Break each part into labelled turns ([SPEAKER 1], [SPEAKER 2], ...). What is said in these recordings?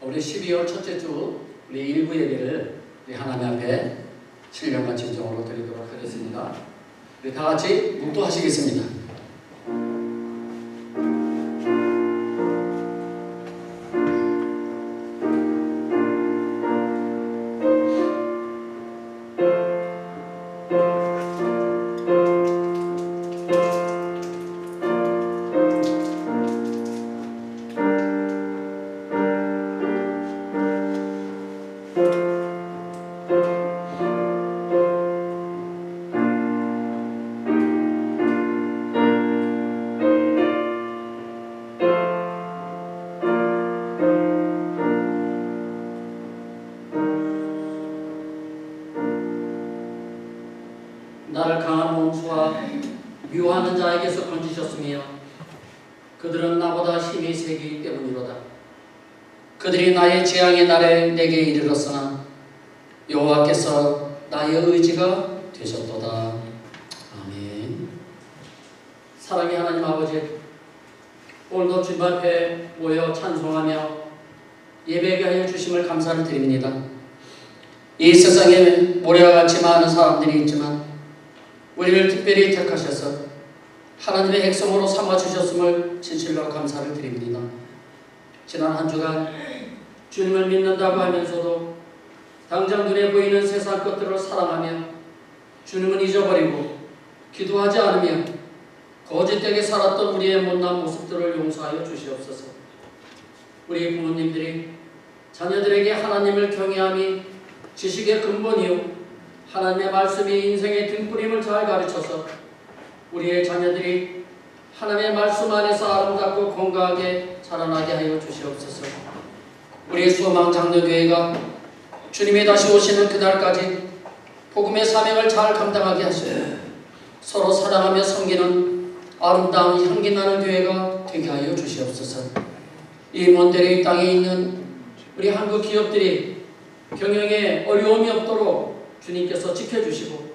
[SPEAKER 1] 우리 12월 첫째 주 우리 일부 예배를 우리 하나님 앞에 신령과 진정으로 드리도록 하겠습니다. 우리 다 같이 묵도하시겠습니다. 나를 강한 원수와 미워하는 자에게서 건지셨으며 그들은 나보다 힘이 세기 때문이로다. 그들이 나의 재앙의 날에 내게 이르렀으나 여호와께서 나의 의지가 되셨도다. 아멘. 사랑의 하나님 아버지, 오늘도 주님 앞에 모여 찬송하며 예배하게 하여 주심을 감사를 드립니다. 이 세상에 모래와 같이 많은 사람들이 있지만 우리를 특별히 택하셔서 하나님의 백성으로 삼아주셨음을 진실로 감사를 드립니다. 지난 한 주간 주님을 믿는다고 하면서도 당장 눈에 보이는 세상 것들을 사랑하며 주님은 잊어버리고 기도하지 않으며 거짓되게 살았던 우리의 못난 모습들을 용서하여 주시옵소서. 우리 부모님들이 자녀들에게 하나님을 경외함이 지식의 근본이요 하나님의 말씀이 인생의 등불임을 잘 가르쳐서 우리의 자녀들이 하나님의 말씀 안에서 아름답고 건강하게 자라나게 하여 주시옵소서. 우리의 수어망 장로교회가 주님이 다시 오시는 그날까지 복음의 사명을 잘 감당하게 하시고 서로 사랑하며 섬기는 아름다운 향기나는 교회가 되게 하여 주시옵소서. 이 먼데레 땅에 있는 우리 한국 기업들이 경영에 어려움이 없도록 주님께서 지켜주시고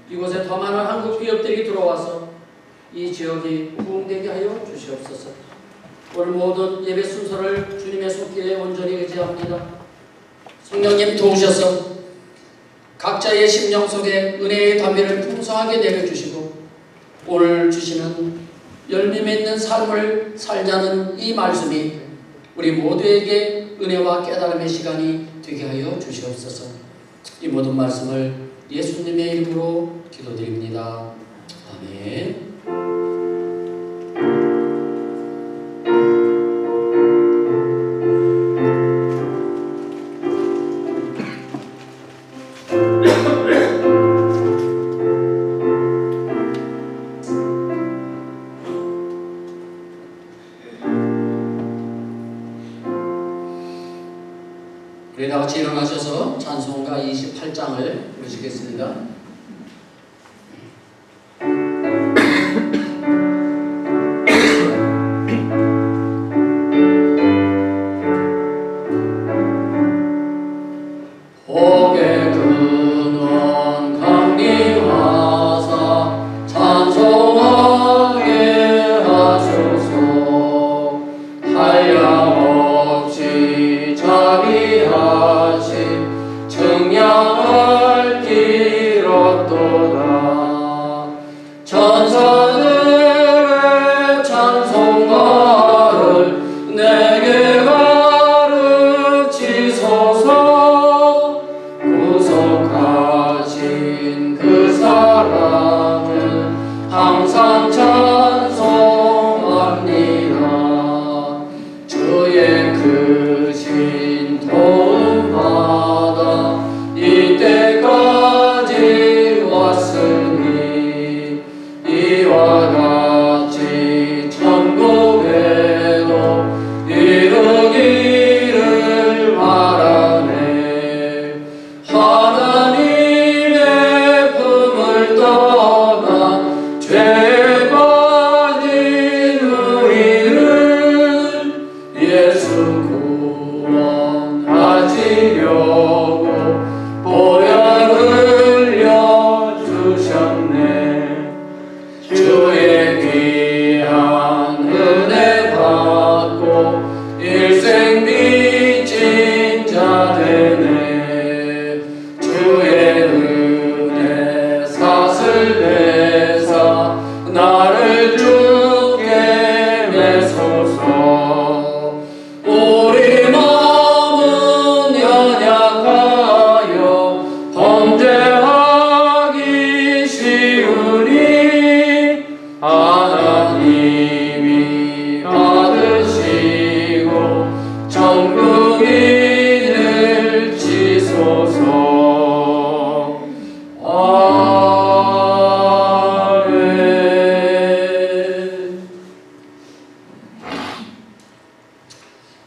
[SPEAKER 1] 이곳에 더 많은 한국 기업들이 들어와서 이 지역이 부흥되게 하여 주시옵소서. 오늘 모든 예배 순서를 주님의 손길에 온전히 의지합니다. 성령님 도우셔서 각자의 심령 속에 은혜의 담배를 풍성하게 내려주시고 오늘 주시는 열매 맺는 삶을 살자는 이 말씀이 우리 모두에게 은혜와 깨달음의 시간이 되게 하여 주시옵소서. 이 모든 말씀을 예수님의 이름으로 기도드립니다. 아멘. 우리 다 같이 일어나셔서 찬송가 28장을 부르시겠습니다.
[SPEAKER 2] 주의 크신 도움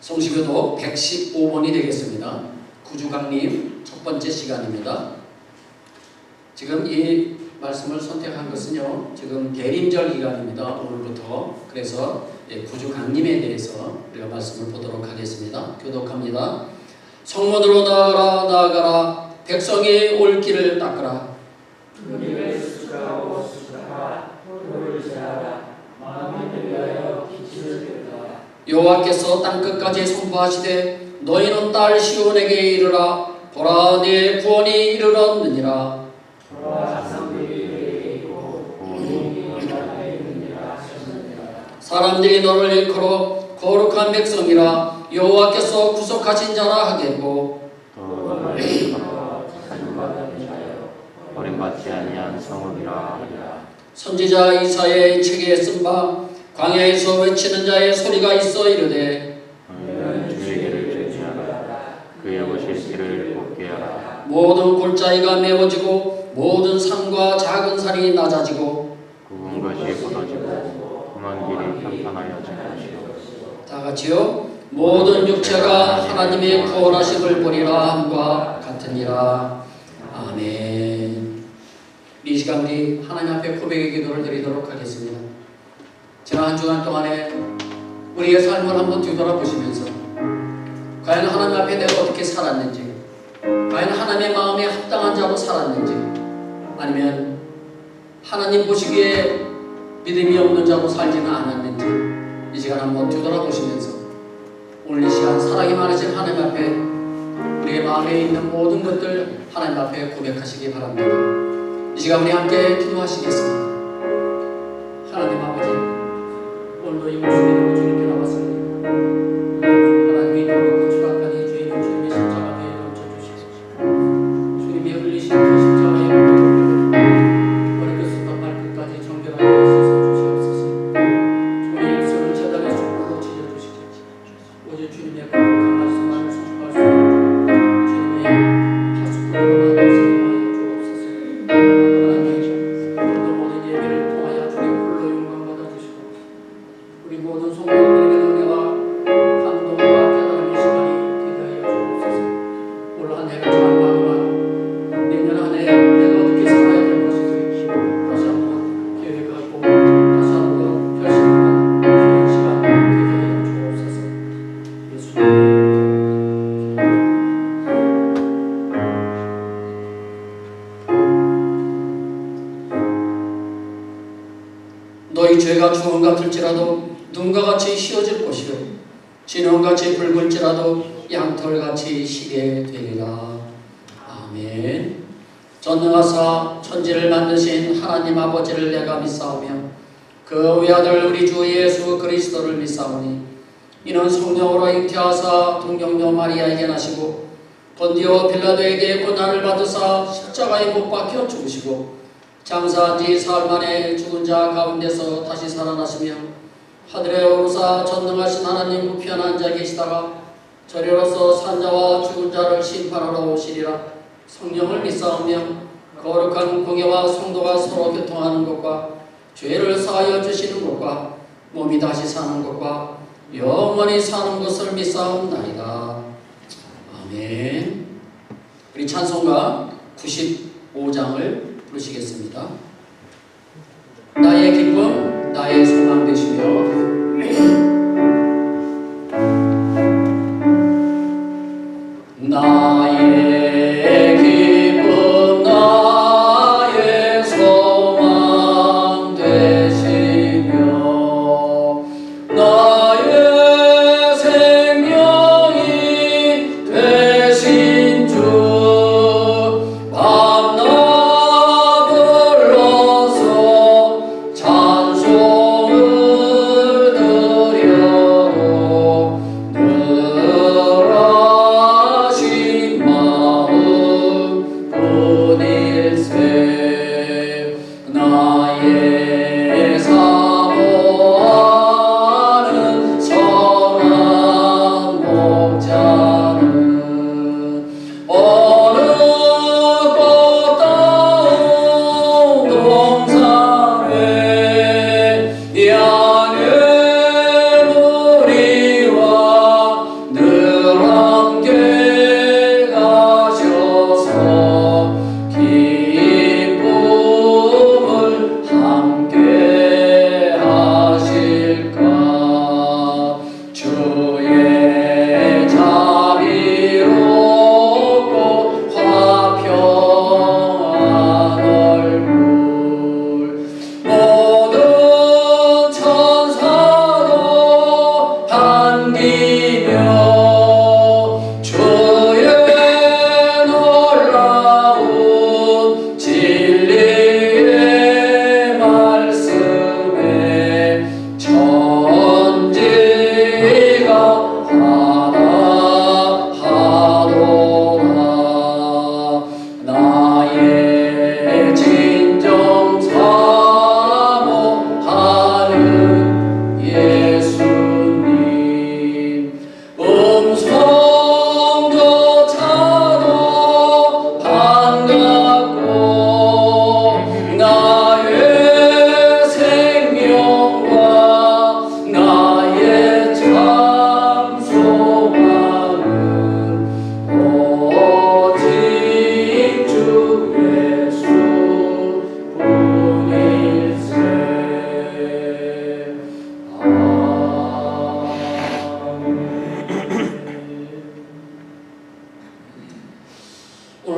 [SPEAKER 1] 성시교도 115번이 되겠습니다. 구주강림 첫 번째 시간입니다. 지금 이 말씀을 선택한 것은요, 지금 대림절 기간입니다. 오늘부터. 그래서 구주강림에 대해서 우리가 말씀을 보도록 하겠습니다. 교독합니다. 성문으로 나아가라, 나아가라. 백성이 올 길을 닦으라.
[SPEAKER 2] 우리를 수축하고 수축하라. 도를 제하라. 마음을 위하여 빛을 들라.
[SPEAKER 1] 여호와께서 땅끝까지 선포하시되 너희는 딸 시온에게 이르라. 보라, 내 구원이 이르렀느니라.
[SPEAKER 2] 보라, 상들이 그에게 있고 구원이 나에 있느니라 하셨느니라.
[SPEAKER 1] 사람들이 너를 일컬어 거룩한 백성이라. 여호와께서 구속하신 자라 하겠고,
[SPEAKER 2] 너를 일컬어 찾아받은 자여 버림받지 아니한 성읍이라 하리라.
[SPEAKER 1] 선지자 이사야의 책에 쓴 바 광야에서 외치는 자의 소리가 있어 이르되
[SPEAKER 2] 너희는 주의 길을 정지하라. 그의 오실 길을 곱게 하라.
[SPEAKER 1] 모든 골짜기가 메워지고 모든 산과 작은 산이 낮아지고
[SPEAKER 2] 굽은 것이 걷어지고 험한 길이 평탄하여질 것이요.
[SPEAKER 1] 다 같이요. 모든 육체가 하나님의 구원하심을 보리라 함과 같으니라. 아멘. 이 시간 우리 하나님 앞에 고백의 기도를 드리도록 하겠습니다. 지난 한 주간 동안에 우리의 삶을 한번 뒤돌아보시면서 과연 하나님 앞에 내가 어떻게 살았는지, 과연 하나님의 마음에 합당한 자로 살았는지, 아니면 하나님 보시기에 믿음이 없는 자로 살지는 않았는지 이 시간 한번 뒤돌아보시면서 오늘 이 시간 사랑이 많으신 하나님 앞에 우리의 마음에 있는 모든 것들 하나님 앞에 고백하시기 바랍니다. 이 시간 우리 함께 기도하시겠습니다. 하나님 아버지, 오늘도 이 목숨이 들고 주님께 나왔습니다. 하나님이 더럽고 추악하니 주인은 주님의 십자가 위에 얹혀주시옵소서. 주님이 흘리신 그 십자가의 물을 머리끝부터 발끝까지 정결하게 씻어주시옵소서. 주님의 입술을 제단의 촛불로 지져주시옵소서. 오직 주님의 거룩한 말씀만을 순종할 수 있는 주님의 다수꾼으로만 사용하여 주옵소서. 하나님, 오늘도 모든 예배를 통하여 주님 홀로 영광 받아주시고 우리 모든 성도들에게 은혜와 감동과 깨달음의 시간이 되게 하여 주옵소서. 올 한 해를 잘 마감하고 내년 한 해 내가 어떻게 살아야 될 것인지 다시 한번 계획하고 다시 한번 결심하는 그런 시간 되게 하여 주옵소서. 예수님. 너희 죄가 주홍 같을지라도 눈과 같이 휘어질 것이요 진홍같이 붉을지라도 양털같이 희게 되리라. 아멘. 전능하사 천지를 만드신 하나님 아버지를 내가 믿사오며 그 외아들 우리 주 예수 그리스도를 믿사오니 이는 성령으로 잉태하사 동정녀 마리아에게 나시고 본디오 빌라도에게 고난을 받으사 십자가에 못 박혀 죽으시고 장사한 지 사흘 만에 죽은 자 가운데서 다시 살아나시며 하늘에 오르사 전능하신 하나님 우편에 앉아 계시다가 저리로서 산자와 죽은 자를 심판하러 오시리라. 성령을 믿사오며 거룩한 공예와 성도가 서로 교통하는 것과 죄를 사하여 주시는 것과 몸이 다시 사는 것과 영원히 사는 것을 믿사옵나이다. 아멘. 우리 찬송가 95장을 부르시겠습니다. 나의 기쁨, 나의 소망 되시며 나의 기쁨, 나의 소망 되시며 나의 생명이 되신 주 밤낮 불러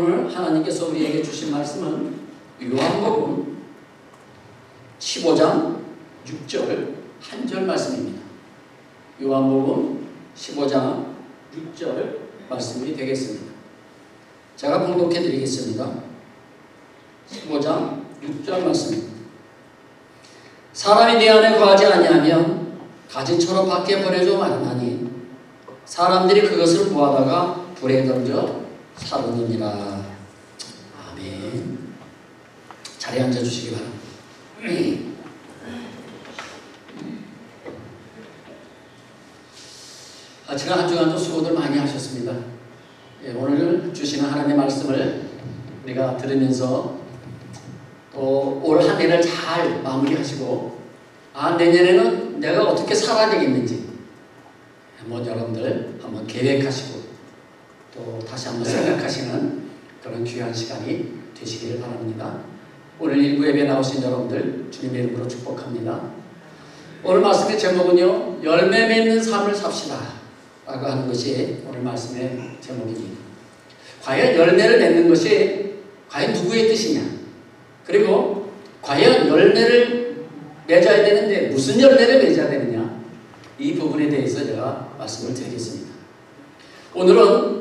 [SPEAKER 1] 오늘 하나님께서 우리에게 주신 말씀은 요한복음 15장 6절 한 절 말씀입니다. 요한복음 15장 6절 말씀이 되겠습니다. 제가 봉독해 드리겠습니다. 15장 6절 말씀입니다. 사람이 내 안에 거하지 아니하면 가지처럼 밖에 버려져 마나니 사람들이 그것을 모아다가 불에 던져 사르느니라. 아멘. 자리에 앉아 주시기 바랍니다. 지난 한 주간도 수고들 많이 하셨습니다. 오늘 주시는 하나님의 말씀을 우리가 들으면서 또 올 한 해를 잘 마무리하시고 내년에는 내가 어떻게 살아야 되겠는지 한번 여러분들 한번 계획하시고 또 다시 한번 생각하시는 그런 귀한 시간이 되시기를 바랍니다. 오늘 일부 예배 나오신 여러분들 주님의 이름으로 축복합니다. 오늘 말씀의 제목은요, 열매 맺는 삶을 삽시다 라고 하는 것이 오늘 말씀의 제목입니다. 과연 열매를 맺는 것이 과연 누구의 뜻이냐, 그리고 과연 열매를 맺어야 되는데 무슨 열매를 맺어야 되느냐, 이 부분에 대해서 제가 말씀을 드리겠습니다. 오늘은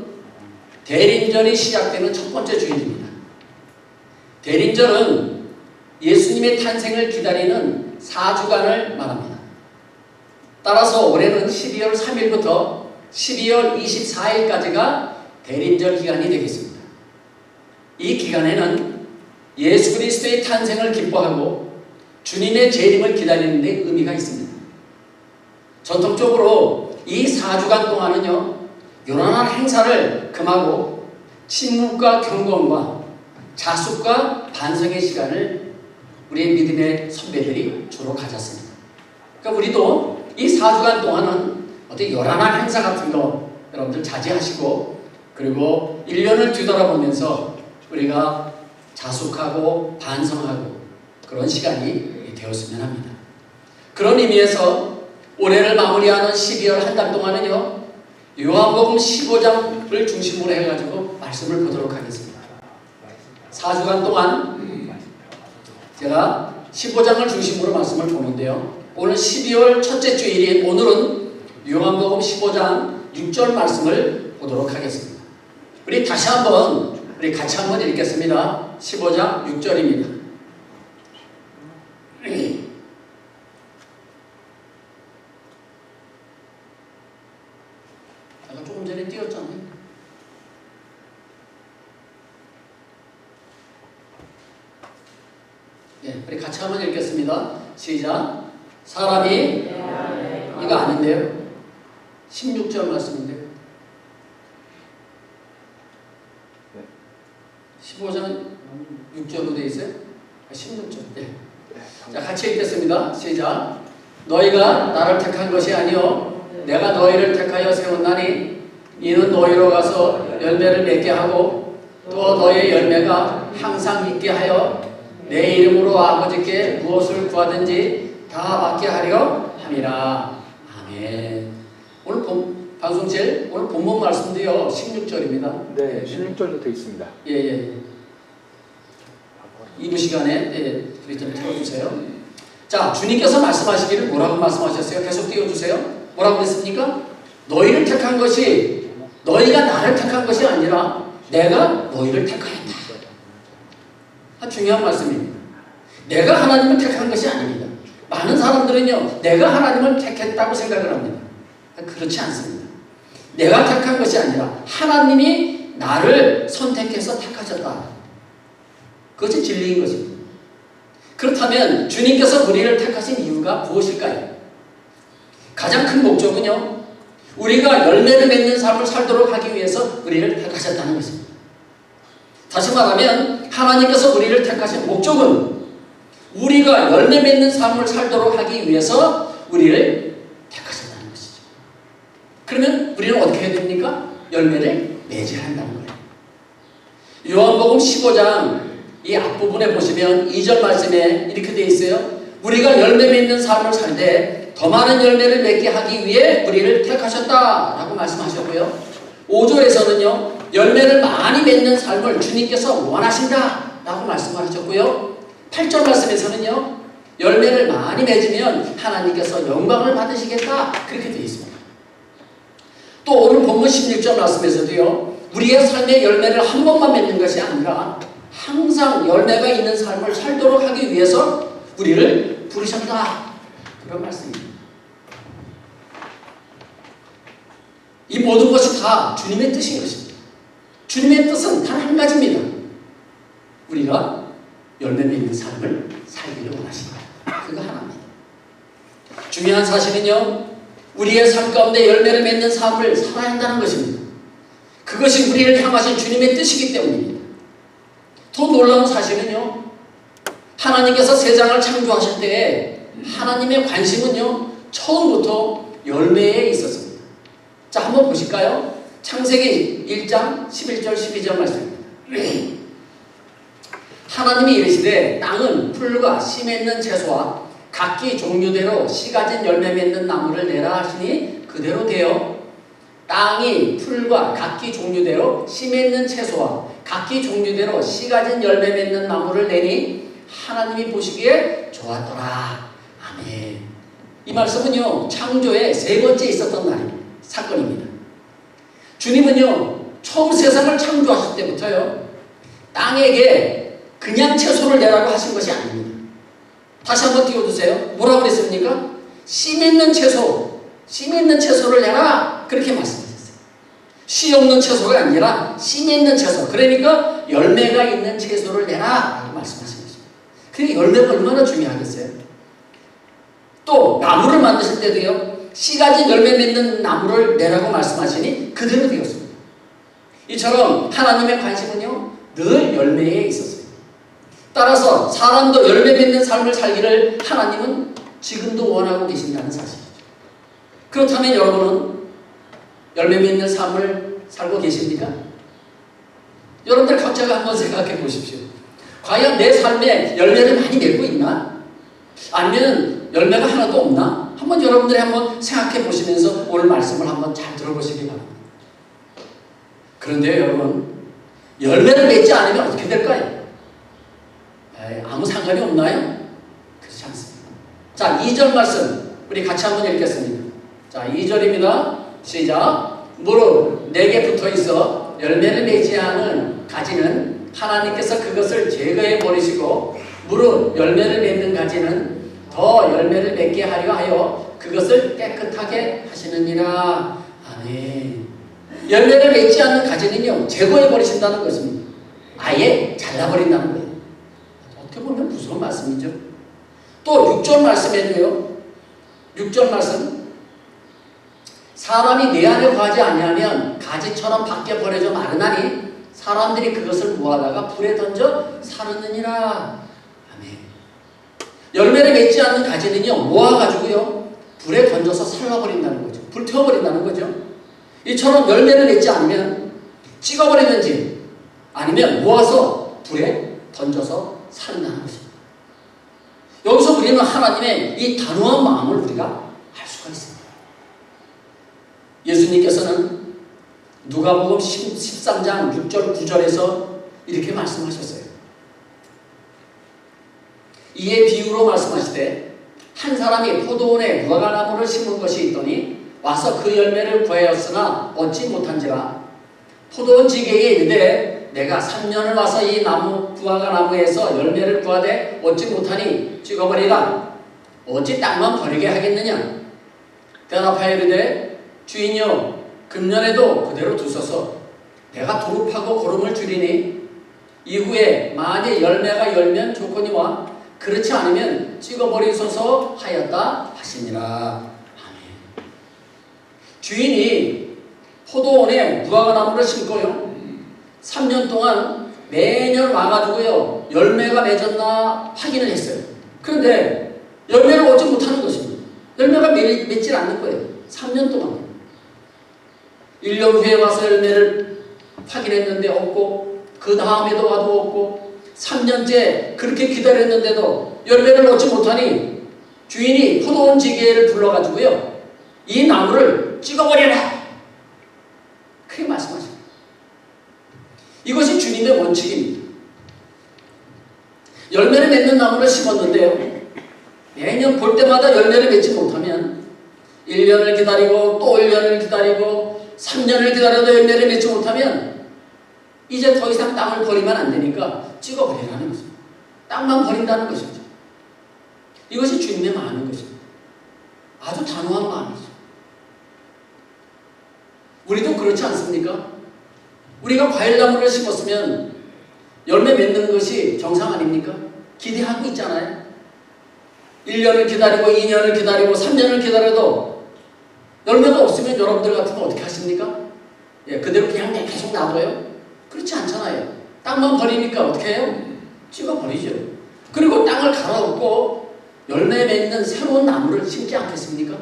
[SPEAKER 1] 대림절이 시작되는 첫 번째 주일입니다. 대림절은 예수님의 탄생을 기다리는 4주간을 말합니다. 따라서 올해는 12월 3일부터 12월 24일까지가 대림절 기간이 되겠습니다. 이 기간에는 예수 그리스도의 탄생을 기뻐하고 주님의 재림을 기다리는 데 의미가 있습니다. 전통적으로 이 4주간 동안은요, 요란한 행사를 금하고 침묵과 경건과 자숙과 반성의 시간을 우리의 믿음의 선배들이 주로 가졌습니다. 그러니까 우리도 이 4주간 동안은 어떤 요란한 행사 같은 거 여러분들 자제하시고, 그리고 1년을 뒤돌아보면서 우리가 자숙하고 반성하고 그런 시간이 되었으면 합니다. 그런 의미에서 올해를 마무리하는 12월 한 달 동안은요, 요한복음 15장을 중심으로 해가지고 말씀을 보도록 하겠습니다. 4주간 동안 제가 15장을 중심으로 말씀을 보는데요, 오늘 12월 첫째 주일인 오늘은 요한복음 15장 6절 말씀을 보도록 하겠습니다. 우리 같이 한번 읽겠습니다. 15장 6절입니다. 제가 조금 전에 띄웠잖아요. 우리 같이 한번 읽겠습니다. 시작. 사람이 이거 아닌데요? 16절 말씀인데요. 15장 6절로 되어 있어요? 16절. 자, 같이 읽겠습니다. 시작. 너희가 나를 택한 것이 아니요 내가 너희를 택하여 세웠나니 이는 너희로 가서 열매를 맺게 하고 또 너희의 열매가 항상 있게 하여 내 이름으로 아버지께 무엇을 구하든지 다 받게 하려 함이라. 아멘. 오늘 방송 제일 오늘 본문 말씀도요 16절입니다.
[SPEAKER 3] 네, 16절도 되어 있습니다.
[SPEAKER 1] 예. 2부 시간에 우리 좀 틀어주세요. 자, 주님께서 말씀하시기를 뭐라고 말씀하셨어요? 계속 띄워주세요. 뭐라고 했습니까? 너희를 택한 것이 너희가 나를 택한 것이 아니라 내가 너희를 택하였다. 중요한 말씀입니다. 내가 하나님을 택한 것이 아닙니다. 많은 사람들은요, 내가 하나님을 택했다고 생각을 합니다. 그렇지 않습니다. 내가 택한 것이 아니라 하나님이 나를 선택해서 택하셨다. 그것이 진리인 것입니다. 그렇다면 주님께서 우리를 택하신 이유가 무엇일까요? 가장 큰 목적은요, 우리가 열매를 맺는 삶을 살도록 하기 위해서 우리를 택하셨다는 것입니다. 다시 말하면 하나님께서 우리를 택하신 목적은 우리가 열매 맺는 삶을 살도록 하기 위해서 우리를 택하셨다는 것이죠. 그러면 우리는 어떻게 해야 됩니까? 열매를 맺어야 한다는 거예요. 요한복음 15장 이 앞부분에 보시면 2절 말씀에 이렇게 되어 있어요. 우리가 열매 맺는 삶을 살되 더 많은 열매를 맺게 하기 위해 우리를 택하셨다라고 말씀하셨고요. 5절에서는요. 열매를 많이 맺는 삶을 주님께서 원하신다라고 말씀을 하셨고요. 8절 말씀에서는요. 열매를 많이 맺으면 하나님께서 영광을 받으시겠다 그렇게 되어 있습니다. 또 오늘 본문 16절 말씀에서도요. 우리의 삶의 열매를 한 번만 맺는 것이 아니라 항상 열매가 있는 삶을 살도록 하기 위해서 우리를 부르셨다. 그런 말씀입니다. 이 모든 것이 다 주님의 뜻인 것입니다. 주님의 뜻은 단 한 가지입니다. 우리가 열매 맺는 삶을 살기를 원하신다. 그거 하나입니다. 중요한 사실은요. 우리의 삶 가운데 열매를 맺는 삶을 살아야 한다는 것입니다. 그것이 우리를 향하신 주님의 뜻이기 때문입니다. 더 놀라운 사실은요. 하나님께서 세상을 창조하실 때에 하나님의 관심은요. 처음부터 열매에 있었습니다. 자, 한번 보실까요? 창세기 1장 11절 12절 말씀입니다. 하나님이 이르시되 땅은 풀과 씨 맺는 채소와 각기 종류대로 씨 가진 열매 맺는 나무를 내라 하시니 그대로 되어 땅이 풀과 각기 종류대로 씨 맺는 채소와 각기 종류대로 씨 가진 열매 맺는 나무를 내니 하나님이 보시기에 좋았더라. 아멘. 이 말씀은요. 창조의 세 번째 있었던 날입니다. 사건입니다. 주님은요. 처음 세상을 창조하실 때부터요. 땅에게 그냥 채소를 내라고 하신 것이 아닙니다. 다시 한번 띄워주세요. 뭐라고 그랬습니까? 씨 맺는 채소, 씨 맺는 채소를 내라. 그렇게 말씀하셨어요. 씨 없는 채소가 아니라 씨 맺는 채소. 그러니까 열매가 있는 채소를 내라. 라고 말씀하신 것입니다. 그러니까 열매가 얼마나 중요하겠어요? 또 나무를 만드실 때도요. 씨 가진 열매 맺는 나무를 내라고 말씀하시니 그대로 되었습니다. 이처럼 하나님의 관심은요. 늘 열매에 있었어요. 따라서 사람도 열매 맺는 삶을 살기를 하나님은 지금도 원하고 계신다는 사실이죠. 그렇다면 여러분은 열매 맺는 삶을 살고 계십니까? 여러분들 각자가 한번 생각해 보십시오. 과연 내 삶에 열매를 많이 맺고 있나? 아니면 열매가 하나도 없나? 한번 여러분들이 한번 생각해 보시면서 오늘 말씀을 한번 잘 들어보시기 바랍니다. 그런데요, 여러분, 열매를 맺지 않으면 어떻게 될까요? 아무 상관이 없나요? 그렇지 않습니다. 자, 2절 말씀 우리 같이 한번 읽겠습니다. 자, 2절입니다. 시작. 무릇 내게 붙어 있어 열매를 맺지 않은 가지는 하나님께서 그것을 제거해 버리시고 무릇 열매를 맺는 가지는 더 열매를 맺게 하려 하여 그것을 깨끗하게 하시느니라. 아멘. 열매를 맺지 않는 가지는요 제거해 버리신다는 것입니다. 아예 잘라버린다는 거예요. 어떻게 보면 무서운 말씀이죠. 또 6절 말씀에도요. 6절 말씀 사람이 내 안에 거하지 아니하면 가지처럼 밖에 버려져 마르나니 사람들이 그것을 모아다가 불에 던져 사르느니라. 아멘. 열매를 맺지 않는 가지는요 모아가지고요 불에 던져서 살라버린다는 거죠. 불태워버린다는 거죠. 이처럼 열매를 맺지 않으면 찍어버리는지 아니면 모아서 불에 던져서 살인하는 것입니다. 여기서 우리는 하나님의 이 단호한 마음을 우리가 알 수가 있습니다. 예수님께서는 누가복음 13장 6절 9절에서 이렇게 말씀하셨어요. 이에 비유로 말씀하시되 한 사람이 포도원에 무화과나무를 심은 것이 있더니 와서 그 열매를 구하였으나 얻지 못한지라. 포도원 지게에 이르되 내가 3년을 와서 이 나무 무화과나무에서 열매를 구하되 얻지 못하니 찍어버리라. 어찌 땅만 버리게 하겠느냐. 대답하여 이르되 주인이여 금년에도 그대로 두소서. 내가 도릅하고 고름을 줄이니 이후에 만일 열매가 열면 좋거니와 그렇지 않으면 찍어버리소서 하였다 하시니라. 아멘. 주인이 포도원에 무화과나무를 심고요 3년 동안 매년 와가지고요 열매가 맺었나 확인을 했어요. 그런데 열매를 얻지 못하는 것입니다. 열매가 맺질 않는 거예요. 3년 동안 1년 후에 와서 열매를 확인했는데 없고 그 다음에도 와도 없고 3년째 그렇게 기다렸는데도 열매를 얻지 못하니 주인이 포도원 지게를 불러가지고요 이 나무를 찍어버려라 그렇게 말씀하십니다. 이것이 주님의 원칙입니다. 열매를 맺는 나무를 심었는데요, 매년 볼 때마다 열매를 맺지 못하면 1년을 기다리고 또 1년을 기다리고 3년을 기다려도 열매를 맺지 못하면 이제 더 이상 땅을 버리면 안 되니까 찍어버리라는 것입니다. 땅만 버린다는 것이죠. 이것이 주님의 마음인 것입니다. 아주 단호한 마음이죠. 우리도 그렇지 않습니까? 우리가 과일나무를 심었으면 열매 맺는 것이 정상 아닙니까? 기대하고 있잖아요. 1년을 기다리고 2년을 기다리고 3년을 기다려도 열매가 없으면 여러분들 같으면 어떻게 하십니까? 그대로 그냥 계속 놔둬요? 그렇지 않잖아요. 땅만 버리니까 어떻게 해요? 찍어버리죠. 그리고 땅을 갈아엎고 열매 맺는 새로운 나무를 심지 않겠습니까?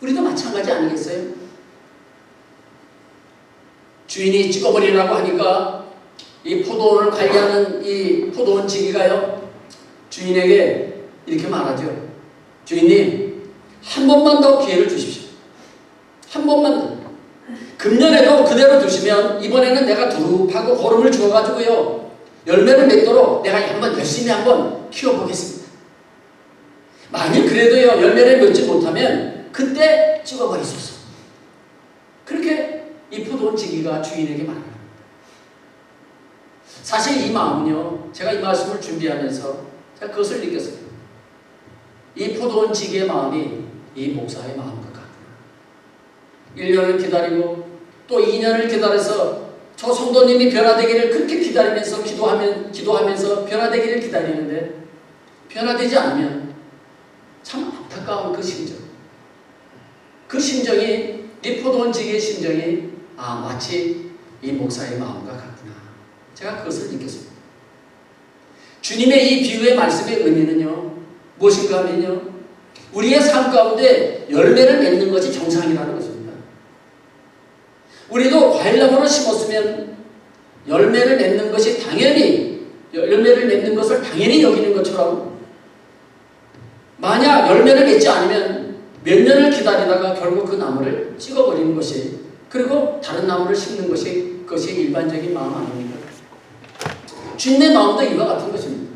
[SPEAKER 1] 우리도 마찬가지 아니겠어요? 주인이 찍어버리라고 하니까 이 포도원을 관리하는 이 포도원 지기가요, 주인에게 이렇게 말하죠. 주인님, 한 번만 더 기회를 주십시오. 한 번만 더. 금년에도 그대로 두시면 이번에는 내가 두릅하고 거름을 주어가지고요, 열매를 맺도록 내가 열심히 한번 키워보겠습니다. 만일 그래도요, 열매를 맺지 못하면 그때 찍어버리소서. 그렇게 이 포도원 지기가 주인에게 말합니다. 사실 이 마음은요, 제가 이 말씀을 준비하면서 제가 그것을 느꼈어요. 이 포도원 지기의 마음이 이 목사의 마음과 같아요. 1년을 기다리고 또 2년을 기다려서 저 성도님이 변화되기를 그렇게 기다리면서 기도하면서 변화되기를 기다리는데 변화되지 않으면 참 안타까운 그 심정. 그 심정이, 이 포도원 지기의 심정이 마치 이 목사의 마음과 같구나. 제가 그것을 느꼈습니다. 주님의 이 비유의 말씀의 의미는요, 무엇인가 하면요, 우리의 삶 가운데 열매를 맺는 것이 정상이라는 것입니다. 우리도 과일나무를 심었으면 열매를 맺는 것이 열매를 맺는 것을 당연히 여기는 것처럼, 만약 열매를 맺지 않으면 몇 년을 기다리다가 결국 그 나무를 찍어버리는 것이, 그리고 다른 나무를 심는 것이, 그것이 일반적인 마음 아닙니까? 주님의 마음도 이와 같은 것입니다.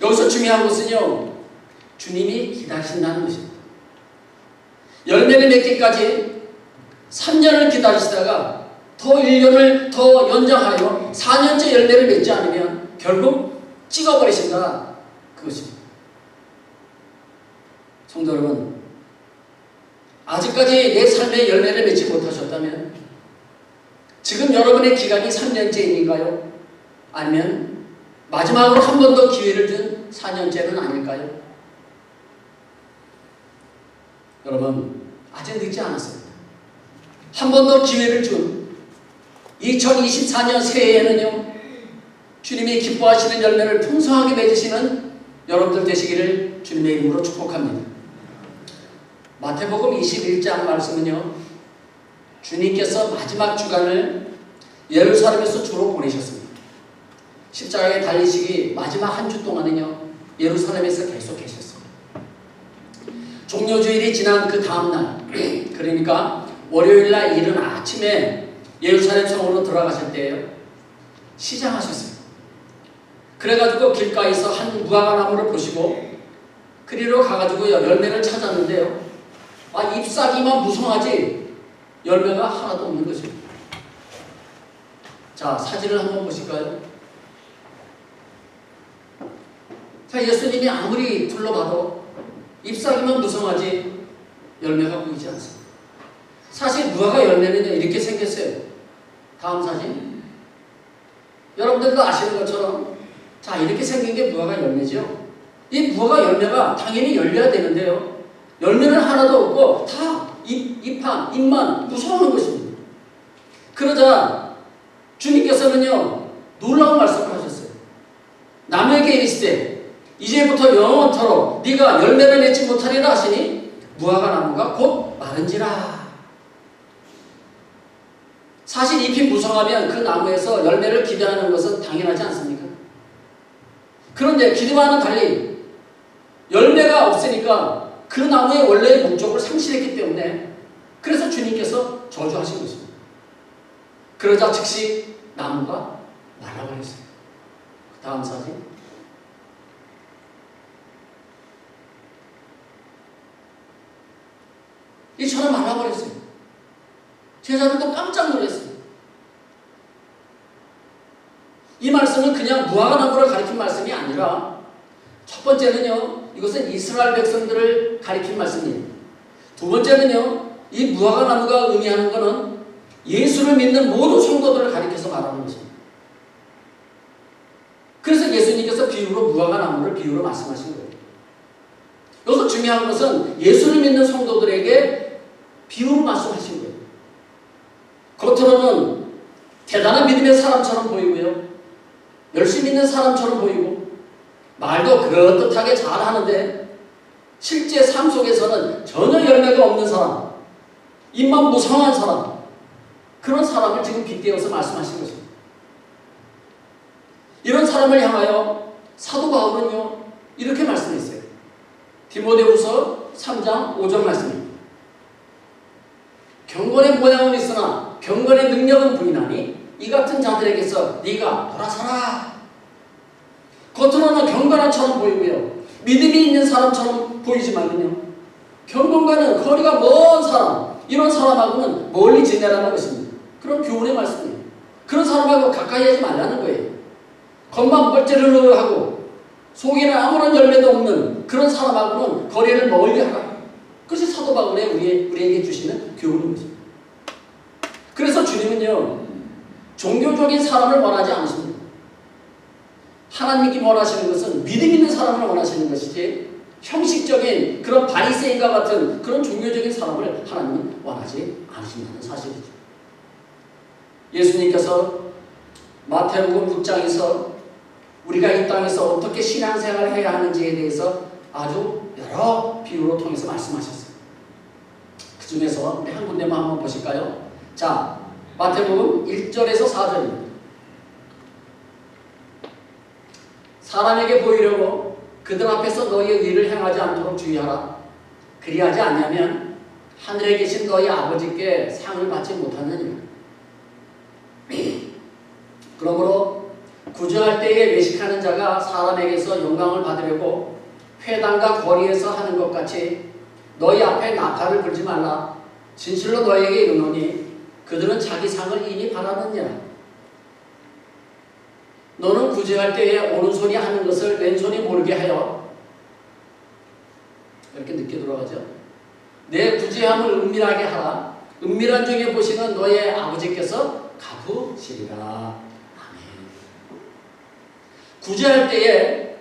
[SPEAKER 1] 여기서 중요한 것은요, 주님이 기다리신다는 것입니다. 열매를 맺기까지 3년을 기다리시다가 더 1년을 더 연장하여 4년째 열매를 맺지 않으면 결국 찍어버리신다, 그것입니다. 성도 여러분, 아직까지 내 삶의 열매를 맺지 못하셨다면 지금 여러분의 기간이 3년째인가요? 아니면 마지막으로 한 번 더 기회를 준 4년째는 아닐까요? 여러분, 아직 늦지 않았습니다. 한 번 더 기회를 준 2024년 새해에는요, 주님이 기뻐하시는 열매를 풍성하게 맺으시는 여러분들 되시기를 주님의 이름으로 축복합니다. 마태복음 21장 말씀은요, 주님께서 마지막 주간을 예루살렘에서 주로 보내셨습니다. 십자가에 달리시기 마지막 한 주 동안은요, 예루살렘에서 계속 계셨습니다. 종료주일이 지난 그 다음날, 그러니까 월요일날 이른 아침에 예루살렘 성으로 들어가실 때예요, 시장하셨어요. 그래가지고 길가에서 한 무화과나무를 보시고 그리로 가가지고 열매를 찾았는데요, 잎사귀만 무성하지 열매가 하나도 없는 것입니다. 자, 사진을 한번 보실까요? 자, 예수님이 아무리 둘러봐도 잎사귀만 무성하지 열매가 보이지 않습니다. 사실 무화과 열매는요, 이렇게 생겼어요. 다음 사진. 여러분들도 아시는 것처럼, 자, 이렇게 생긴 게 무화과 열매죠. 이 무화과 열매가 당연히 열려야 되는데요, 열매는 하나도 없고 다 잎만 무성한 것입니다. 그러자 주님께서는요, 놀라운 말씀을 하셨어요. 남에게 이르시되 이제부터 영원토록 네가 열매를 맺지 못하리라 하시니 무화과 나무가 곧 마른지라. 사실 잎이 무성하면 그 나무에서 열매를 기대하는 것은 당연하지 않습니까? 그런데 기대와는 달리 열매가 없으니까 그 나무의 원래의 목적을 상실했기 때문에, 그래서 주님께서 저주하신 것입니다. 그러자 즉시 나무가 말라버렸어요. 다음 사진. 이처럼 말라버렸어요. 제자들도 깜짝 놀랐어요. 이 말씀은 그냥 무화과나무를 가리킨 말씀이 아니라 첫 번째는요, 이것은 이스라엘 백성들을 가리킨 말씀이에요. 두 번째는요, 이 무화과나무가 의미하는 것은 예수를 믿는 모든 성도들을 가리켜서 말하는 것입니다. 그래서 예수님께서 비유로 무화과나무를 비유로 말씀하신 거예요. 여기서 중요한 것은 예수를 믿는 성도들에게 비유로 말씀하신 거예요. 겉으로는 대단한 믿음의 사람처럼 보이고요, 열심히 있는 사람처럼 보이고 말도 그럴듯하게 잘하는데 실제 삶 속에서는 전혀 열매가 없는 사람, 입만 무성한 사람, 그런 사람을 지금 빗대어서 말씀하신 것입니다. 이런 사람을 향하여 사도 바울은요, 이렇게 말씀했어요. 디모데후서 3장 5절 말씀입니다. 경건의 모양은 있으나 경건의 능력은 부인하니 이 같은 자들에게서 네가 돌아서라. 겉으로는 경건한처럼 보이고요, 믿음이 있는 사람처럼 보이지만요, 경건과는 거리가 먼 사람, 이런 사람하고는 멀리 지내라는 것입니다. 그런 교훈의 말씀이에요. 그런 사람하고 가까이 하지 말라는 거예요. 겉만 뻘째르르하고 속에는 아무런 열매도 없는 그런 사람하고는 거리를 멀리 하라. 그것이 사도 바울이 우리에게 주시는 교훈인 것입니다. 그래서 주님은요, 종교적인 사람을 원하지 않으십니다. 하나님께 원하시는 것은 믿음 있는 사람을 원하시는 것이지 형식적인 그런 바리새인과 같은 그런 종교적인 사람을 하나님은 원하지 않으신다는 사실이죠. 예수님께서 마태복음 6장에서 우리가 이 땅에서 어떻게 신앙생활을 해야 하는지에 대해서 아주 여러 비유로 통해서 말씀하셨어요. 그 중에서 우리 한 군데만 한번 보실까요? 자, 마태복음 1절에서 4절입니다. 사람에게 보이려고 그들 앞에서 너희의 일을 행하지 않도록 주의하라. 그리하지 않으면 하늘에 계신 너희 아버지께 상을 받지 못하느니라. 그러므로 구제할 때에 외식하는 자가 사람에게서 영광을 받으려고 회당과 거리에서 하는 것 같이 너희 앞에 나팔을 불지 말라. 진실로 너희에게 이르노니 그들은 자기 상을 이미 받았느니라. 너는 구제할 때에 오른손이 하는 것을 왼손이 모르게 하여, 이렇게 늦게 돌아가죠. 내 구제함을 은밀하게 하라. 은밀한 중에 보시는 너의 아버지께서 갚으시리라. 아멘. 구제할 때에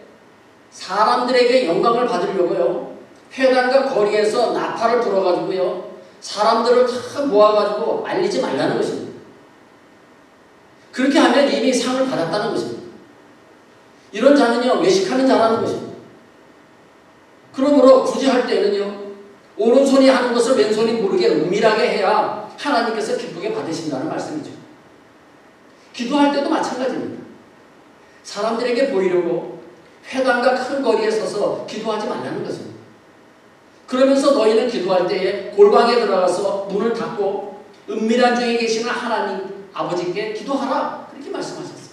[SPEAKER 1] 사람들에게 영광을 받으려고요, 회당과 거리에서 나팔을 불어가지고요, 사람들을 다 모아가지고 알리지 말라는 것입니다. 그렇게 하면 이미 상을 받았다는 것입니다. 이런 자는요, 외식하는 자라는 것입니다. 그러므로 구제할 때는요, 오른손이 하는 것을 왼손이 모르게 은밀하게 해야 하나님께서 기쁘게 받으신다는 말씀이죠. 기도할 때도 마찬가지입니다. 사람들에게 보이려고 회당과 큰 거리에 서서 기도하지 말라는 것입니다. 그러면서 너희는 기도할 때에 골방에 들어가서 문을 닫고 은밀한 중에 계시는 하나님 아버지께 기도하라. 그렇게 말씀하셨어요.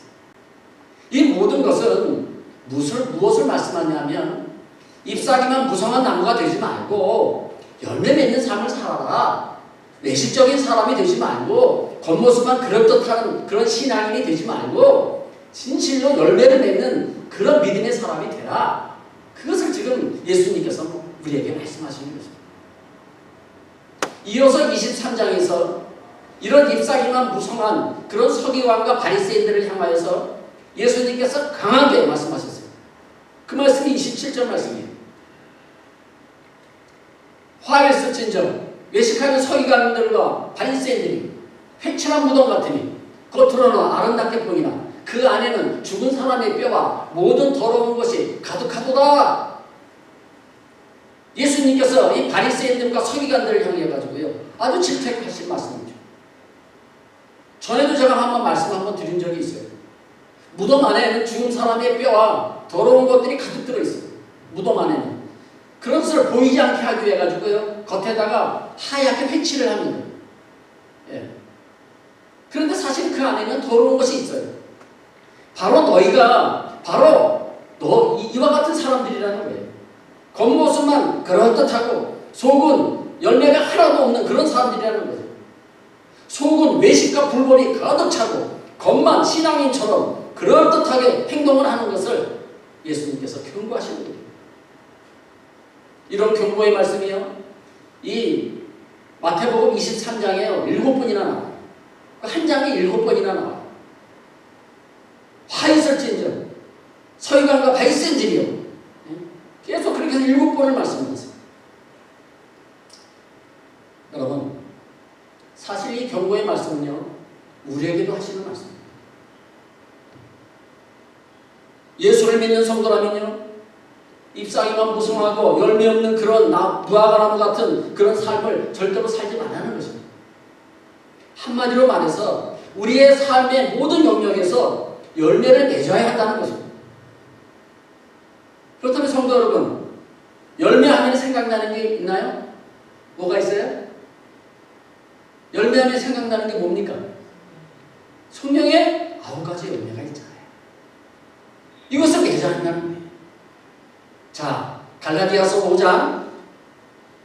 [SPEAKER 1] 이 모든 것은 무엇을 말씀하냐면 잎사귀만 무성한 나무가 되지 말고 열매 맺는 삶을 살아라. 외식적인 사람이 되지 말고 겉모습만 그럴듯한 그런 신앙인이 되지 말고 진실로 열매를 맺는 그런 믿음의 사람이 되라. 그것을 지금 예수님께서 우리에게 말씀하시는 것입니다. 이어서 23장에서 이런 잎사귀만 무성한 그런 서기관과 바리새인들을 향하여서 예수님께서 강하게 말씀하셨어요. 그 말씀이 27절 말씀이에요. 화일스친정 외식하는 서기관들과 바리새인들이 회칠한 무덤 같으니 겉으로는 아름답게 보이나 그 안에는 죽은 사람의 뼈와 모든 더러운 것이 가득하도다. 예수님께서 이 바리새인들과 서기관들을 향해 가지고요, 아주 질책하신 말씀이죠. 전에도 제가 한번 말씀 한번 드린 적이 있어요. 무덤 안에는 죽은 사람의 뼈와 더러운 것들이 가득 들어있어요. 무덤 안에는. 그런 것을 보이지 않게 하기 위해 가지고요, 겉에다가 하얗게 회칠을 합니다. 예. 그런데 사실 그 안에는 더러운 것이 있어요. 바로 너희가 이와 같은 사람들이라는 거예요. 겉모습만 그럴듯하고 속은 열매가 하나도 없는 그런 사람들이라는 거예요. 속은 외식과 불법이 가득 차고 겉만 신앙인처럼 그럴듯하게 행동을 하는 것을 예수님께서 경고하시는 거예요. 이런 경고의 말씀이요, 이 마태복음 23장에요 7번이나 나와요. 한 장에 7번이나 나와요. 화 있을진저 서기관과 바리새인들이요, 계속 그렇게 해서 7번을 말씀하세요. 여러분, 사실 이 경고의 말씀은요 우리에게도 하시는 말씀입니다. 예수를 믿는 성도라면요 잎사귀만 무성하고 열매 없는 그런 무화과나무 같은 그런 삶을 절대로 살지 말라는 것입니다. 한마디로 말해서 우리의 삶의 모든 영역에서 열매를 맺어야 한다는 것입니다. 그렇다면 성도 여러분, 열매하면 생각나는 게 있나요? 뭐가 있어요? 열매하면 생각나는 게 뭡니까? 성령의 9가지 열매가 있잖아요. 이것을 맺어야 한다는 거예요. 자, 갈라디아서 5장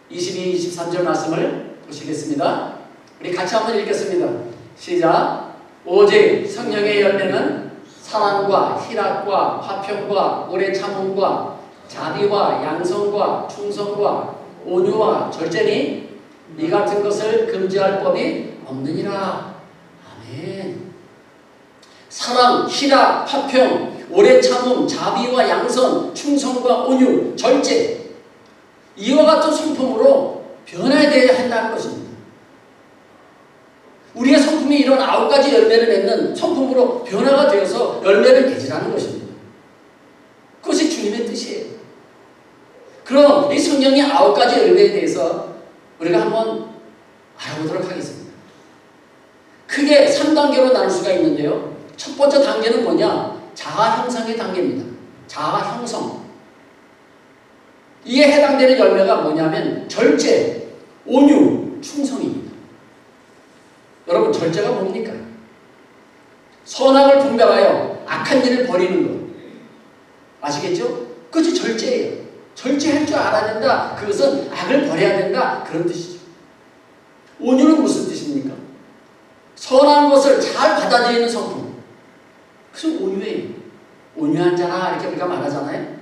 [SPEAKER 1] 22, 23절 말씀을 보시겠습니다. 우리 같이 한번 읽겠습니다. 시작. 오직 성령의 열매는 사랑과 희락과 화평과 오래 참음과 자비와 양성과 충성과 온유와 절제니 이 같은 것을 금지할 법이 없느니라. 아멘. 사랑, 희락, 화평, 오래 참음, 자비와 양선, 충성과 온유, 절제, 이와 같은 성품으로 변화되어야 한다는 것입니다. 우리의 성품이 이런 9가지 열매를 맺는 성품으로 변화가 되어서 열매를 맺으라는 것입니다. 그것이 주님의 뜻이에요. 그럼 이 성령의 9가지 열매에 대해서 우리가 한번 알아보도록 하겠습니다. 크게 3단계로 나눌 수가 있는데요. 첫 번째 단계는 뭐냐? 자아 형성의 단계입니다. 자아 형성. 이에 해당되는 열매가 뭐냐면 절제, 온유, 충성입니다. 여러분, 절제가 뭡니까? 선악을 분별하여 악한 일을 버리는 것. 아시겠죠? 그것이 절제예요. 절제할 줄 알아야 된다. 그것은 악을 버려야 된다. 그런 뜻이죠. 온유는 무슨 뜻입니까? 선한 것을 잘 받아들이는 성품. 그래서 온유해요. 온유한 자라 이렇게 우리가 말하잖아요.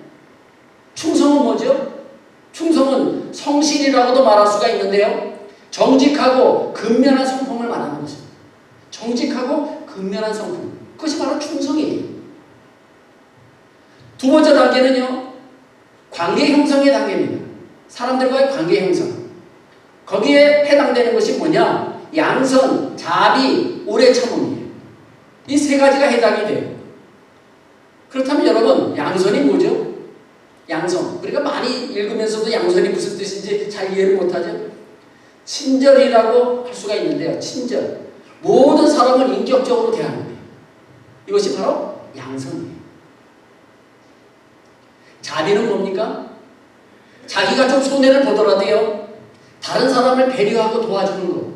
[SPEAKER 1] 충성은 뭐죠? 충성은 성실이라고도 말할 수가 있는데요. 정직하고 근면한 성품을 말하는 것입니다. 정직하고 근면한 성품. 그것이 바로 충성이에요. 두 번째 단계는요. 관계 형성의 단계입니다. 사람들과의 관계 형성. 거기에 해당되는 것이 뭐냐? 양선, 자비, 오래 참음이에요. 이 세 가지가 해당이 돼요. 그렇다면 여러분, 양선이 뭐죠? 양선. 우리가 많이 읽으면서도 양선이 무슨 뜻인지 잘 이해를 못하죠? 친절이라고 할 수가 있는데요. 친절. 모든 사람을 인격적으로 대하는 거예요. 이것이 바로 양선이에요. 자비는 뭡니까? 자기가 좀 손해를 보더라도요, 다른 사람을 배려하고 도와주는 것.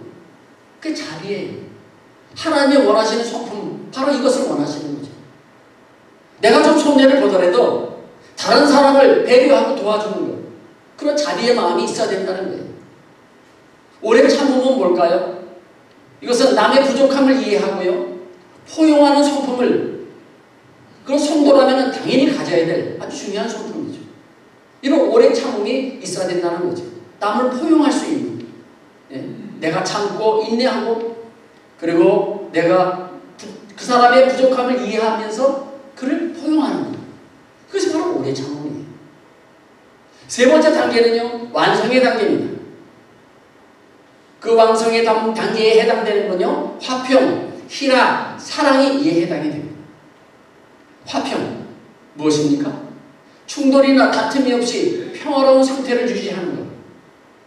[SPEAKER 1] 그게 자비예요. 하나님이 원하시는 성품, 바로 이것을 원하시는 거죠. 내가 좀 손해를 보더라도 다른 사람을 배려하고 도와주는 것. 그런 자비의 마음이 있어야 된다는 거예요. 오래 참음은 뭘까요? 이것은 남의 부족함을 이해하고요, 포용하는 성품을, 그런 성도라면 당연히 가져야 될 아주 중요한 성품이죠. 이런 오래 참음이 있어야 된다는 거죠. 남을 포용할 수 있는, 내가 참고 인내하고, 그리고 내가 그 사람의 부족함을 이해하면서 그를 포용하는 것. 그것이 바로 오래 참음이에요. 세 번째 단계는요, 완성의 단계입니다. 그 완성의 단계에 해당되는 건요, 화평, 희락, 사랑이 이에 해당이 됩니다. 화평, 무엇입니까? 충돌이나 다툼이 없이 평화로운 상태를 유지하는 것.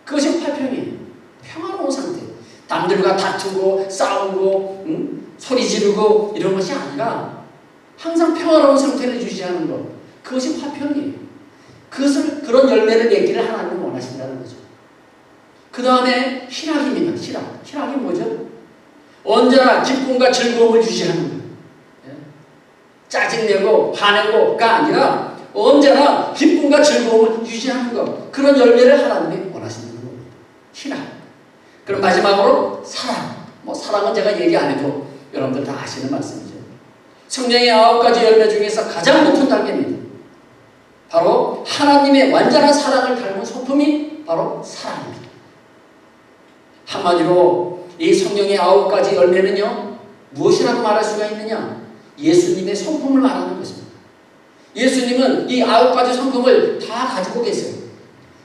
[SPEAKER 1] 그것이 화평이에요. 평화로운 상태. 남들과 다투고 싸우고 소리 지르고 이런 것이 아니라 항상 평화로운 상태를 유지하는 것. 그것이 화평이에요. 그런 열매를 맺기를 하나님은 원하신다는 거죠. 그 다음에 희락입니다. 희락이 뭐죠? 언제나 기쁨과 즐거움을 유지하는 거예요. 짜증내고 화내고가 아니라 언제나 기쁨과 즐거움을 유지하는 것. 그런 열매를 하나님이 원하시는 겁니다. 희락. 그럼 마지막으로 사랑. 사랑은 제가 얘기 안 해도 여러분들 다 아시는 말씀이죠. 성령의 9가지 열매 중에서 가장 높은 단계입니다. 바로 하나님의 완전한 사랑을 닮은 소품이 바로 사랑입니다. 한마디로 이 성령의 9가지 열매는요, 무엇이라고 말할 수가 있느냐? 예수님의 성품을 말하는 것입니다. 예수님은 이 9가지 성품을 다 가지고 계세요.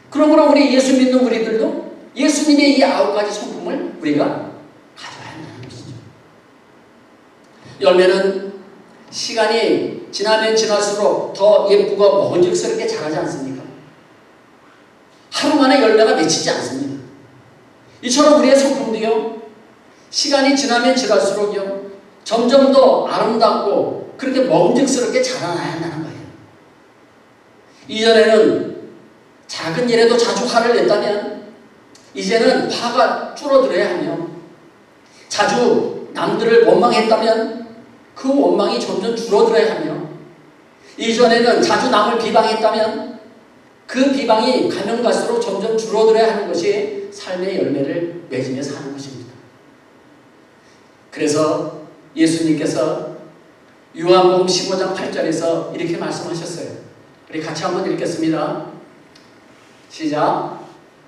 [SPEAKER 1] 그러므로 우리 예수 믿는 우리들도 예수님의 이 9가지 성품을 우리가 가져야 한다는 것이죠. 열매는 시간이 지나면 지날수록 더 예쁘고 먹음직스럽게 자라지 않습니까? 하루 만에 열매가 맺히지 않습니다. 이처럼 우리의 성품도요, 시간이 지나면 지날수록요, 점점 더 아름답고 그렇게 먹음직스럽게 자라나야 한다는 거예요. 이전에는 작은 일에도 자주 화를 냈다면 이제는 화가 줄어들어야 하며, 자주 남들을 원망했다면 그 원망이 점점 줄어들어야 하며, 이전에는 자주 남을 비방했다면 그 비방이 가면 갈수록 점점 줄어들어야 하는 것이 삶의 열매를 맺으며 사는 것입니다. 그래서 예수님께서 요한복음 15장 8절에서 이렇게 말씀하셨어요. 우리 같이 한번 읽겠습니다. 시작.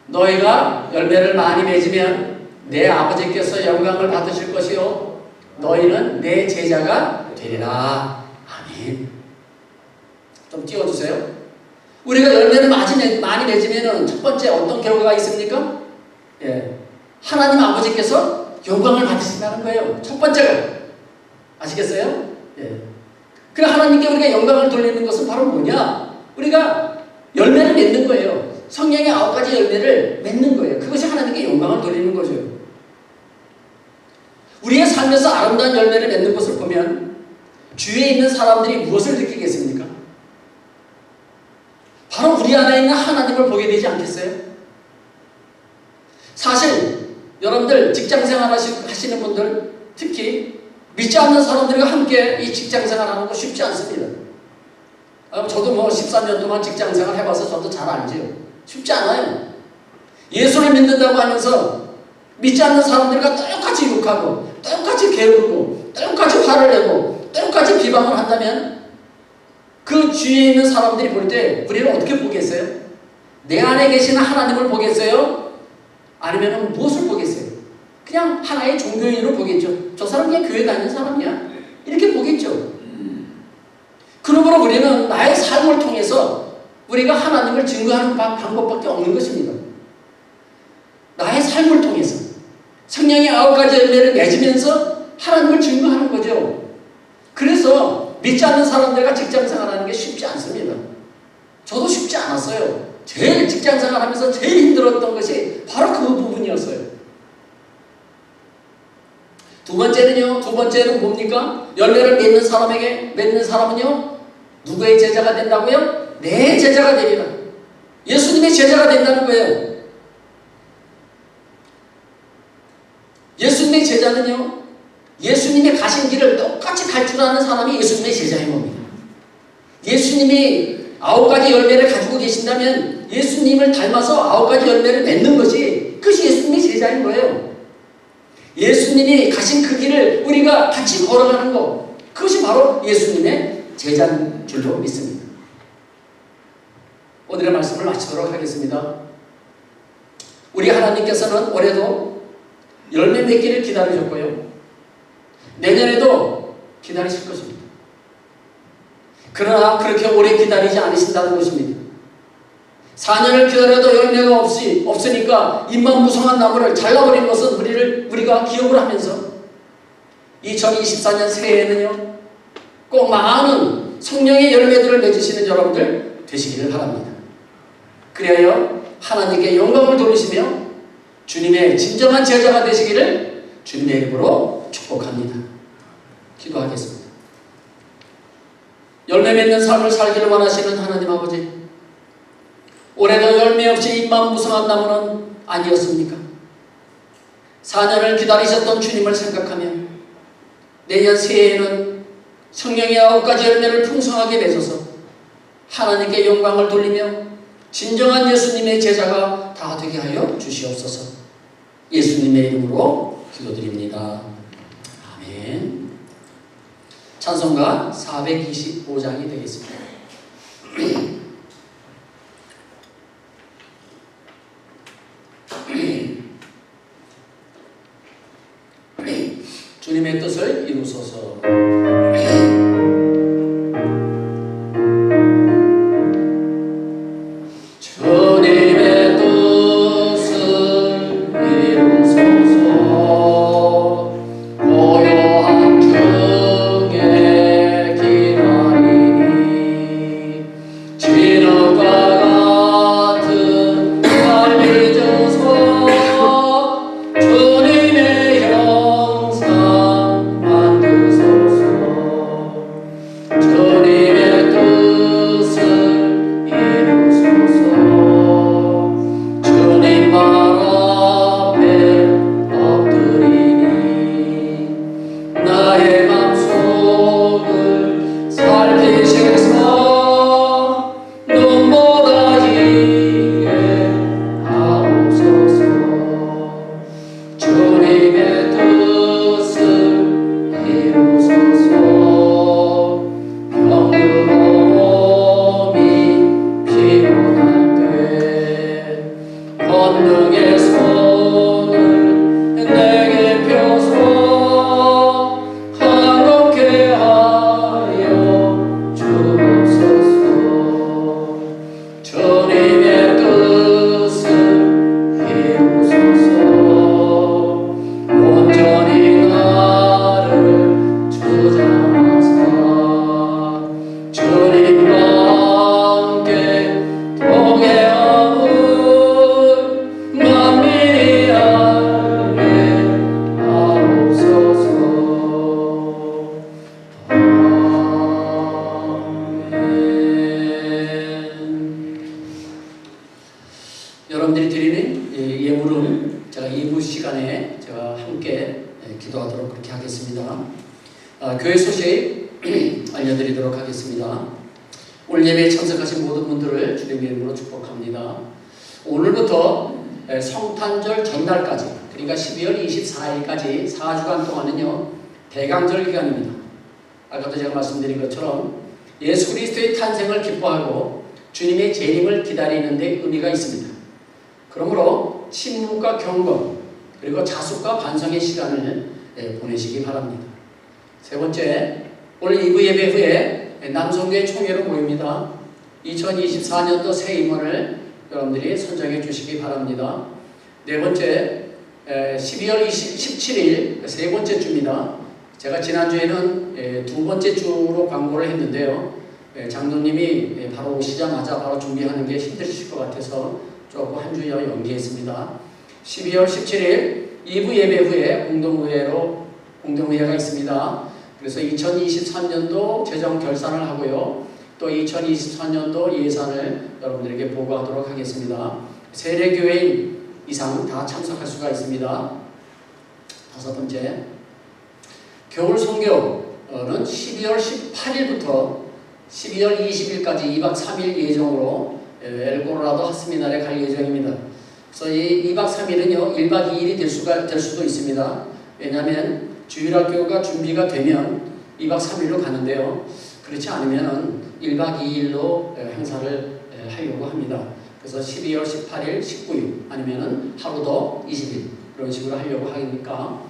[SPEAKER 1] 너희가 열매를 많이 맺으면 내 아버지께서 영광을 받으실 것이요 너희는 내 제자가 되리라. 아멘. 좀 띄워주세요. 우리가 열매를 많이 맺으면 첫 번째 어떤 결과가 있습니까? 하나님 아버지께서 영광을 받으신다는 거예요. 첫 번째가. 아시겠어요? 그래, 하나님께 우리가 영광을 돌리는 것은 바로 뭐냐? 우리가 열매를 맺는 거예요. 성령의 9가지 열매를 맺는 거예요. 그것이 하나님께 영광을 돌리는 거죠. 우리의 삶에서 아름다운 열매를 맺는 것을 보면 주위에 있는 사람들이 무엇을 느끼겠습니까? 바로 우리 안에 있는 하나님을 보게 되지 않겠어요? 사실 여러분들 직장생활 하시는 분들, 특히 믿지 않는 사람들과 함께 이 직장생활 하는 거 쉽지 않습니다. 저도 13년 동안 직장생활 해봐서 저도 잘 알지요. 쉽지 않아요. 예수를 믿는다고 하면서 믿지 않는 사람들과 똑같이 욕하고 똑같이 게으르고 똑같이 화를 내고 똑같이 비방을 한다면 그 주위에 있는 사람들이 볼 때 우리를 어떻게 보겠어요? 내 안에 계시는 하나님을 보겠어요? 아니면 무엇을 보겠어요? 그냥 하나의 종교인으로 보겠죠. 저 사람 그냥 교회 다니는 사람이야. 이렇게 보겠죠. 그러므로 우리는 나의 삶을 통해서 우리가 하나님을 증거하는 방법밖에 없는 것입니다. 나의 삶을 통해서 성령의 9가지 열매를 맺으면서 하나님을 증거하는 거죠. 그래서 믿지 않는 사람들과 직장생활하는 게 쉽지 않습니다. 저도 쉽지 않았어요. 제일 직장생활하면서 제일 힘들었던 것이 바로 그 부분이었어요. 두 번째는 뭡니까? 열매를 맺는 사람은요, 누구의 제자가 된다고요? 내 제자가 되리라. 예수님의 제자가 된다는 거예요. 예수님의 제자는요, 예수님의 가신 길을 똑같이 갈 줄 아는 사람이 예수님의 제자인 겁니다. 예수님이 9가지 열매를 가지고 계신다면 예수님을 닮아서 9가지 열매를 맺는 것이, 그것이 예수님의 제자인 거예요. 예수님이 가신 그 길을 우리가 같이 걸어가는 것, 그것이 바로 예수님의 제자인 줄로 믿습니다. 오늘의 말씀을 마치도록 하겠습니다. 우리 하나님께서는 올해도 열매 맺기를 기다리셨고요, 내년에도 기다리실 것입니다. 그러나 그렇게 오래 기다리지 않으신다는 것입니다. 4년을 기다려도 열매가 없으니까 잎만 무성한 나무를 잘라버린 것은 우리가 기억을 하면서 2024년 새해에는요, 꼭 많은 성령의 열매들을 맺으시는 여러분들 되시기를 바랍니다. 그래야 하나님께 영광을 돌리시며 주님의 진정한 제자가 되시기를 주님의 이름으로 축복합니다. 기도하겠습니다. 열매 맺는 삶을 살기를 원하시는 하나님 아버지, 올해도 열매 없이 잎만 무성한 나무는 아니었습니까? 4년을 기다리셨던 주님을 생각하며 내년 새해에는 성령의 9가지 열매를 풍성하게 맺어서 하나님께 영광을 돌리며 진정한 예수님의 제자가 다 되게 하여 주시옵소서. 예수님의 이름으로 기도드립니다. 아멘. 찬송가 425장이 되겠습니다. 주님의 뜻을 이루소서. 주님의 뜻을 이루소서. 고요한 중에 기다리니 진흙과 같은 삶이 주소. 주님의 형상 만드소서. 주님의 뜻을 이루소서. 주님 발 앞에 엎드리니 나의 맘속을 살피셔서 눈보다 이해하옵소서. 주님의 뜻을 이루소서. 병들어 몸이 피곤할 때 권능의 손을 내게 펴서 한롭게 하여 주옵소서. 주님의 뜻을 이루소서. 온전히 나를 주장하사 주님과 함께 동행함을 만민이 알게 하옵소서. 아멘. 여러분들이 드리는 예물은 제가 2부 시간에 제가 함께 기도하도록 그렇게 하겠습니다. 교회 소식 알려드리도록 하겠습니다. 오늘 예배에 참석하신 모든 분들을 주님의 이름으로 축복합니다. 오늘부터 성탄절 전날까지, 그러니까 12월 24일까지 4주간 동안은요 대강절 기간입니다. 아까도 제가 말씀드린 것처럼 예수 그리스도의 탄생을 기뻐하고 주님의 재림을 기다리는 데 의미가 있습니다. 그러므로 침묵과 경건 그리고 자숙과 반성의 시간을 보내시기 바랍니다. 세 번째, 오늘 2부 예배 후에 남성교회 총회로 모입니다. 2024년도 새 임원을 여러분들이 선정해 주시기 바랍니다. 네 번째, 12월 17일 세 번째 주입니다. 제가 지난주에는 두 번째 주로 광고를 했는데요. 장로님이 바로 오시자마자 바로 준비하는 게 힘드실 것 같아서 조금 한 주여 연기했습니다. 12월 17일 2부 예배 후에 공동의회가 있습니다. 그래서 2023년도 재정 결산을 하고요. 또 2024년도 예산을 여러분들에게 보고하도록 하겠습니다. 세례교회인 이상 다 참석할 수가 있습니다. 다섯 번째, 겨울 선교는 12월 18일부터 12월 20일까지 2박 3일 예정으로 엘고라도 하스미날에 갈 예정입니다. 그래서 이 2박 3일은요 1박 2일이 될 수도 있습니다. 왜냐하면 주일학교가 준비가 되면 2박 3일로 가는데요. 그렇지 않으면 1박 2일로 행사를 하려고 합니다. 그래서 12월 18일, 19일 아니면 하루 더 20일 그런 식으로 하려고 하니까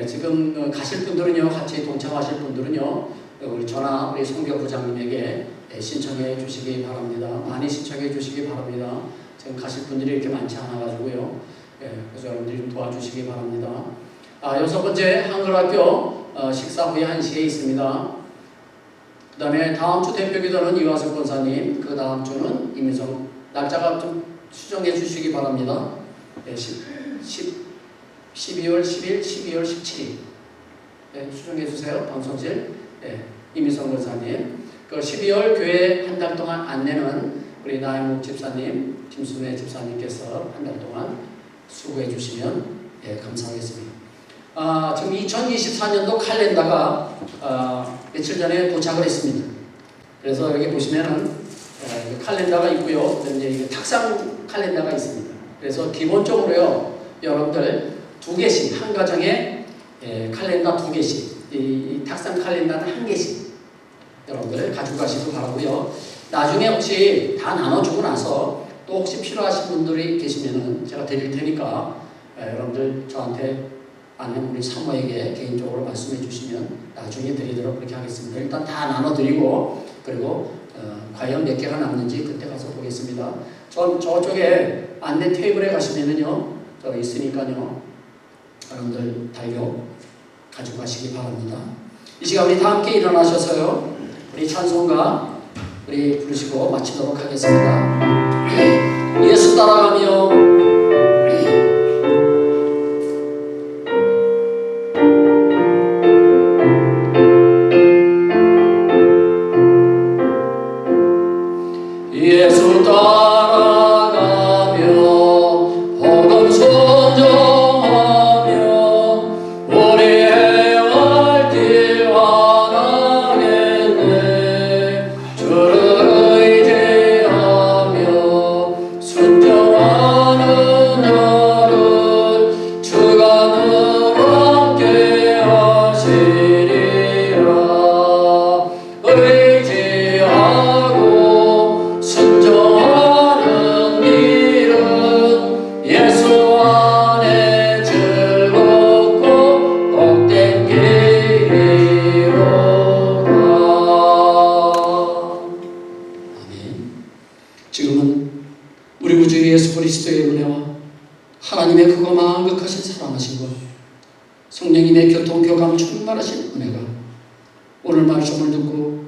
[SPEAKER 1] 지금 가실 분들은요, 같이 동참하실 분들은요, 우리 선교부장님에게 신청해 주시기 바랍니다. 많이 신청해 주시기 바랍니다. 지금 가실 분들이 이렇게 많지 않아 가지고요. 그래서 여러분들이 좀 도와주시기 바랍니다. 여섯 번째, 한글학교 식사 후에 1시에 있습니다. 그 다음에 다음 주 대표기도는 이화석 권사님, 그 다음 주는 임희성. 날짜가 좀 수정해 주시기 바랍니다. 12월 10일, 12월 17일 수정해 주세요. 방송실 임희성 권사님. 그 12월 교회 한 달 동안 안내는 우리 나영묵 집사님, 김순애 집사님께서 한 달 동안 수고해 주시면 예, 감사하겠습니다. 지금 2024년도 칼렌더가 며칠 전에 도착을 했습니다. 그래서 여기 보시면은 칼렌더가 있고요. 이제 이게 탁상 칼렌더가 있습니다. 그래서 기본적으로요, 여러분들 2개씩, 한 가정에 칼렌더 2개씩, 이 탁상 칼렌더는 1개씩 여러분들 가지고 가시기 바라고요. 나중에 혹시 다 나눠주고 나서 또 혹시 필요하신 분들이 계시면은 제가 드릴 테니까 여러분들 저한테 아니면 우리 사모에게 개인적으로 말씀해 주시면 나중에 드리도록 그렇게 하겠습니다. 일단 다 나눠드리고 그리고 과연 몇 개가 남는지 그때 가서 보겠습니다. 저쪽에 안내 테이블에 가시면은요, 저 있으니까요, 여러분들 달력 가지고 가시기 바랍니다. 이 시간 우리 다 함께 일어나셔서요, 우리 찬송가 우리 부르시고 마치도록 하겠습니다. 예수 따라가며 예수 따라가며 복음 선정하며 우리의 갈 길 원하겠네. 주를 의지하며 순종하는 자를 주가 늘 함께 하시리라. 의지하고 순종하는 길은 예수 안에 즐겁고 복된 길이로다. 아멘. 지금은 우리 구주 예수 그리스도의 은혜와 하나님의 크고 만극하신 사랑하신 것, 성령님의 교통교감 충만하신 은혜가 오늘 말씀을 듣고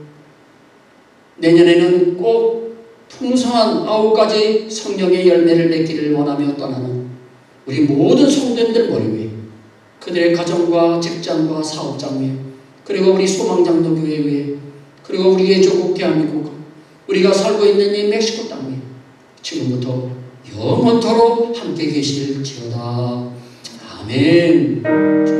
[SPEAKER 1] 내년에는 꼭 풍성한 9가지 성령의 열매를 맺기를 원하며 떠나는 우리 모든 성도님들 머리 위에, 그들의 가정과 직장과 사업장 위에, 그리고 우리 소망장로교회 위에, 그리고 우리의 조국 대한민국, 우리가 살고 있는 이 멕시코 땅 위에 지금부터 영원토록 함께 계실지어다. 아멘.